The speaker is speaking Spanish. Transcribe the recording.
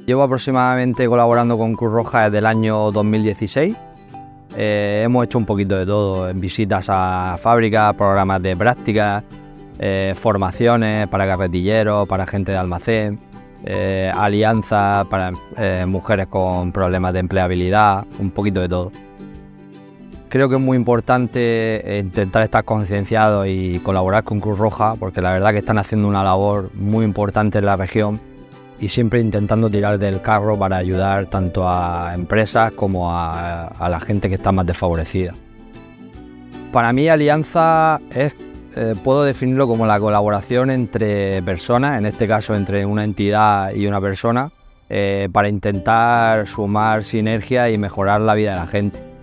Llevo aproximadamente colaborando con Cruz Roja desde el año 2016. Hemos hecho un poquito de todo, en visitas a fábricas, programas de prácticas, formaciones para carretilleros, para gente de almacén, alianzas para mujeres con problemas de empleabilidad, un poquito de todo. Creo que es muy importante intentar estar concienciados y colaborar con Cruz Roja, porque la verdad que están haciendo una labor muy importante en la región y siempre intentando tirar del carro para ayudar tanto a empresas como a la gente que está más desfavorecida. Para mí alianza puedo definirlo como la colaboración entre personas, en este caso entre una entidad y una persona, para intentar sumar sinergia y mejorar la vida de la gente.